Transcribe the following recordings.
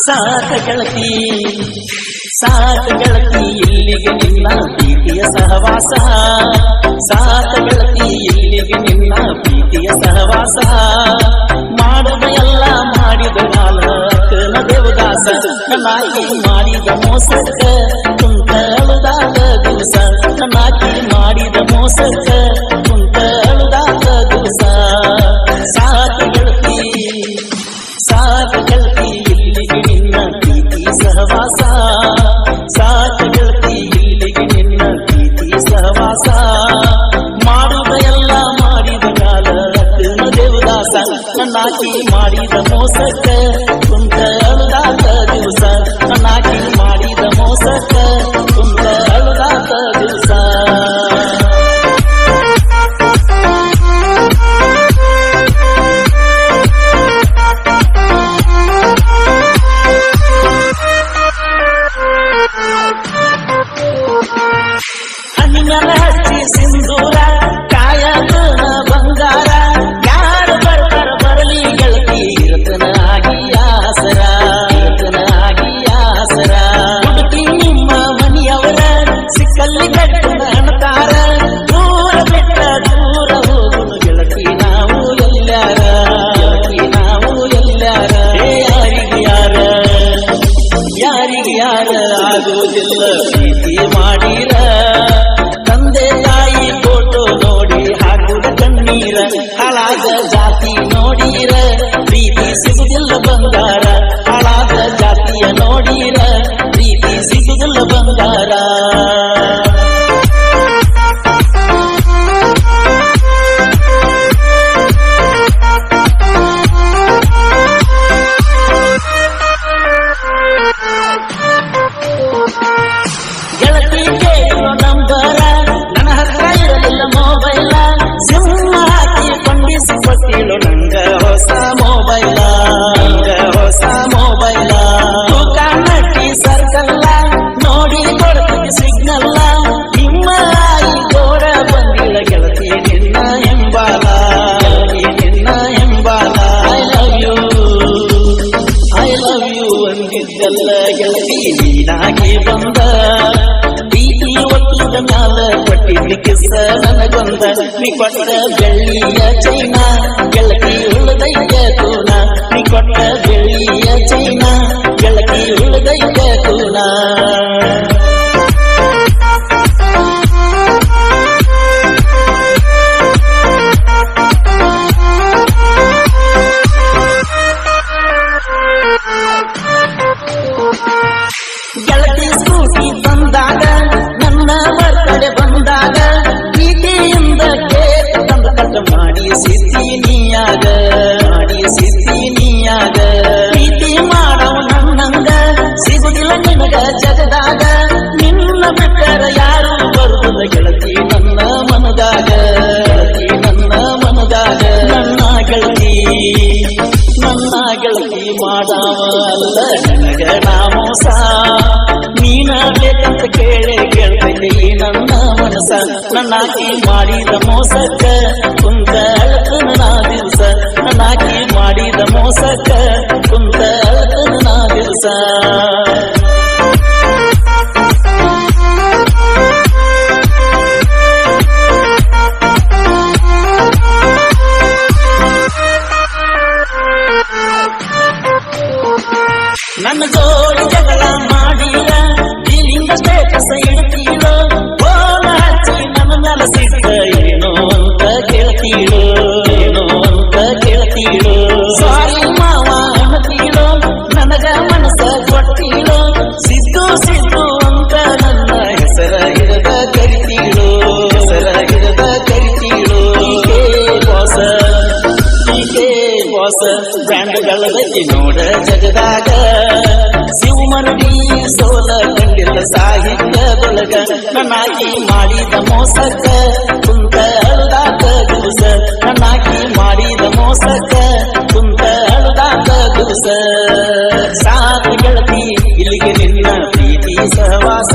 ಸಾಕ ಗೆಳತಿ ಸಾಕ ಗೆಳತಿ ಇಲ್ಲಿಗೆ ನಿನ್ನ ಪ್ರೀತಿಯ ಸಹವಾಸ ಸಾಕ ಗೆಳತಿ ಇಲ್ಲಿಗೆ ನಿನ್ನ ಪ್ರೀತಿಯ ಸಹವಾಸ ಮಾಡುವ ಎಲ್ಲ ಮಾಡಿದ ಕಾಲಕ್ಕನ ದೇವದಾಸ ನಾಕಿ ಮಾಡಿದ ಮೋಸಕ್ಕ ಕುಂತ ಅಳುದಾದ ದಿವಸ ನಾಕಿ ಮಾಡಿದ ಮೋಸಕ್ಕ ಕುಂತ ಅಳುದಾದ ದಿವಸ ಸಾಕ ಗೆಳತಿ ಸಾಕ ಗೆಳತಿ ಇಲ್ಲಿಗೆ ನಿನ್ನ ಪ್ರೀತಿ ಸಹವಾಸ ಸಾಕ ಗೆಳತಿ ಇಲ್ಲಿಗೆ ನಿನ್ನ ಪ್ರೀತಿ ಸಹವಾಸ ಮಾಡುವ ಎಲ್ಲ ಮಾಡಿದ ಕಾಲ ರತ್ನ ದೇವದಾಸ ನಾಕಿ ಮಾಡಿದ ಮೋಸಕ್ಕ ಕುಂತ ಅಳುದಾದ ದಿವಸ ನಾಕಿ ಮಾಡಿದ ಮೋಸಕ್ಕ ಕುಂತ ಅಳುದಾದ ದಿವಸ ಹಣ್ಣಿನ ಹಚ್ಚಿ ಸಿಂಧೂರ ಕಾಯನ ಬಂಗಾರ ಯಾರು ಬರ್ತಾರ ಬರಲಿ ಗೆಳತಿ ರತನಾಗಿ ಆಸರ ರತನಾಗಿ ಆಸರ ಹುಡುಕಿ ನಿಮ್ಮ ಮನೆಯವರ ಸಿಕ್ಕಲ್ಲಿ ಕಟ್ಟನ ಅಣತಾರ ದೂರ ಬಿಟ್ಟ ದೂರ ಹೋಗುನು ಗೆಳತಿ ನಾವು ಎಲ್ಲಾರ ಗೆಳತಿ ನಾವು ಎಲ್ಲಾರ ಯಾರಿಗೆ ಯಾರ ಯಾರಿಗೆ ಯಾರ ಆಗುವುದಿಲ್ಲ ಪ್ರೀತಿ ಮಾಡಿರ ತಂದೆ ತಾಯಿ ಫೋಟೋ ನೋಡಿ ಹಾಕುದ ಕಣ್ಣೀರ ಹಾಳಾದ ಜಾತಿ ನೋಡಿರ ಪ್ರೀತಿ ಸಿಗುದಿಲ್ಲ ಬಂಗಾರ ಹಾಳಾದ ಜಾತಿಯ ನೋಡಿರ ಪ್ರೀತಿ ಸಿಗುದಿಲ್ಲ ಬಂಗಾರ ಗೆಳತಿ ಕೇಳುವ ನಂಬರ ನನ್ನ ಹತ್ರ ಇರಲಿಲ್ಲ ಮೊಬೈಲ ಸಿಮ್ಮ ಹಾಕಿ ಕೊಂಡಿಸಿ ಕೊಟ್ಟಿಳು ನಂಗ ಹೊಸ ಮೊಬೈಲ ನಂಗ ಹೊಸ ಮೊಬೈಲ ನಟ್ಟಿ ಸರ್ಕಲ್ಲ ನೋಡಿ ಕೊಡ್ತೀನಿ ಸಿಗ್ನಲ್ಲ ನಿಮ್ಮ ಆಯಿ ಗೋಡ ಬಂದಿಲ್ಲ ಗೆಳತಿ ನಿನ್ನ ಎಂಬಾಲ ಗೆಳತಿ ನಿನ್ನ ಎಂಬಾಲ ಐ ಲವ್ ಯು ಅಂದಿದ್ದಲ್ಲ ಗೆಳತಿ ನೀನಾಗಿ ಬಂದ ಪ್ರೀತಿ ಒತ್ತದ ಮ್ಯಾಲ ಕೊಟ್ಟಿದ್ದ ಕಿಸ ನನಗೊಂದ ನೀ ಕೊಟ್ಟ ಬೆಳ್ಳಿಯ ಚೈನಾ ಗೆಳತಿ ಉಳಿದೈತ ತೂನ ನೀ ಕೊಟ್ಟ ಬೆಳ್ಳಿಯ ಚೈನಾ ಗೆಳತಿ ಉಳಿದೈತ ತೂನ ಗೆಳತಿ ಸ್ಕೂಟಿ ಬಂದಾಗ ನನ್ನ ಬರ್ತಡೆ ಬಂದಾಗ ಪ್ರೀತಿಯಿಂದ ಕೇಕ್ ತಂದು ಕಟ್ಟ ಮಾಡಿ ಸಿದ್ದೀನಿಯಾಗ ಮಾಡಿ ಸಿದ್ದೀನಿಯಾಗ ಪ್ರೀತಿ ಮಾಡವ ನನ್ನಂಗ ಸಿಗುದಿಲ್ಲ ನಿನಗ ಜಗದಾಗ ನಿನ್ನ ಬಿಟ್ಟರ ಯಾರು ಬರುವುದ ಗೆಳತಿ ನನ್ನ ಮನದಾಗ ಗೆಳತಿ ನನ್ನ ಮನದಾಗ ನನ್ನ ಗೆಳತಿ ಮಾಡವ ಅಲ್ಲ ನನಗ ನಾ ಮೋಸ ನೀನ ಬೇಕಂತ ಕೇಳಿ ಕೇಳ್ತೈತಿ ನನ್ನ ಮನಸ ನನ್ನಾಕಿ ಮಾಡಿದ ಮೋಸಕ್ಕ ಕುಂತ ಅಳತನ ನಾ ದಿವಸ ನನ್ನಾಕಿ ಮಾಡಿದ ಮೋಸಕ್ಕ ಕುಂತ ಅಳತನ ನಾ ದಿವಸ ನನ್ನ ಜೋಡಿ ಜಗಳ ಮಾಡಿರ ಇಲ್ಲಿಂದ ಸ್ಟೇಟಸ್ ಇಡ್ತೀಳೋ ಫೋನ್ ಹಚ್ಚಿ ನನ್ನ ಮ್ಯಾಲ ಸಿಟ್ಟ ಏನೋ ಅಂತ ಕೇಳ್ತೀಳೋ ಏನೋ ಅಂತ ಕೇಳ್ತೀಳೋ ಸಾರಿ ಮಾವ ಅನ್ನತೀಳೋ ನನಗ ಮನಸ್ಸ ಕೊಡ್ತೀಳೋ ಸಿದ್ದು ಸಿದ್ದು ಅಂತ ನನ್ನ ಹೆಸರ ಹಿಡದ ಕರಿತೀಳೋ ಹೆಸರ ಹಿಡದ ಕರಿತೀಳೋ ಹೀಗೆ ಬಾಸ ಬ್ರ್ಯಾಂಡ್ಗಳದಕ್ಕೆ ನೋಡ ಜಗದಾಗ ಶಿವಮರಡಿ ಸೋಲ ಕಂಡಿಲ್ಲ ಸಾಹಿತ್ಯದೊಳಗ ನನ್ನಾಕಿ ಮಾಡಿದ ಮೋಸಕ್ಕ ಕುಂತ ಅಳುದಾದ ದಿವಸ ನನ್ನಾಕಿ ಮಾಡಿದ ಮೋಸಕ್ಕ ಕುಂತ ಅಳುದಾದ ದಿವಸ ಸಾಕ ಗೆಳತಿ ಇಲ್ಲಿಗೆ ನಿನ್ನ ಪ್ರೀತಿ ಸಹವಾಸ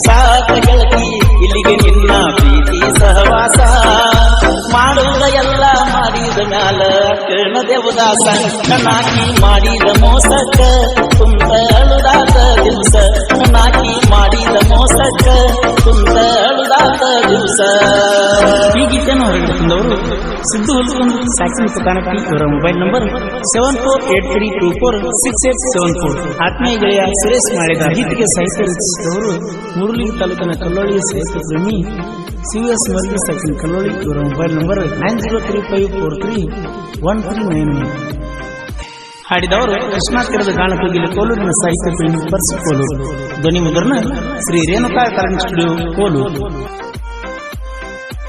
ಸಾಕ ಗೆಳತಿ ಇಲ್ಲಿಗೆ ನಿನ್ನ ಪ್ರೀತಿ ಸಹವಾಸ ಮಾಡುವ ಎಲ್ಲ ಮಾಡಿದ ಮ್ಯಾಲ ಕರ್ಣ ದೇವ ದೇವದಾಸ ನನ್ನಾಕಿ ಮಾಡಿದ ಮೋಸಕ್ಕ ಕುಂತ ಅಳುದಾತ ದಿವಸ ನನ್ನಾಕಿ ಮಾಡಿದ ಮೋಸಕ್ಕ ಕುಂತ ಅಳುದಾತ ದಿವಸ. ಈ ಗೀತೆಯನ್ನು ಹೊರಗೆ ತಂದವರು ಸಿದ್ದು ಹುಲ್ಕುಂದ್ ಸಾಕಿನ ತುಕಾನಪಿ. ಇವರ ಮೊಬೈಲ್ ನಂಬರ್ 7483246874. ಆತ್ಮೀಯ ಗೆಳೆಯ ಸುರೇಶ್ ಮಾಡಿದ ಗೀತೆಗೆ ಸಾಹಿತ್ಯ ರಚಿಸಿದವರು ಮೂಡಲಗಿ ತಾಲೂಕಿನ ಕಲ್ಲೋಳಿಯ ಸಾಹಿತ್ಯ ಪ್ರೇಮಿ CS ಮರ್ಗಿ ಸಾಕಿನ ಕಲ್ಲೋಳಿ. ಇವರ ಮೊಬೈಲ್ ನಂಬರ್ 9035431399. ಹಾಡಿದವರು ಕೃಷ್ಣಾತಿರದ ಗಾಣಕೋಗಿಲ ಕೋಲೂರಿನ ಸಾಹಿತ್ಯ ಪ್ರೇಮಿ ಪರ್ಸು ಕೋಲೂರು. ಧ್ವನಿ ಮುದ್ರಣ ಶ್ರೀ ರೇಣುಕಾ ಕರಣ್ ಸ್ಟುಡಿಯೋ ಕೋಲೂರು.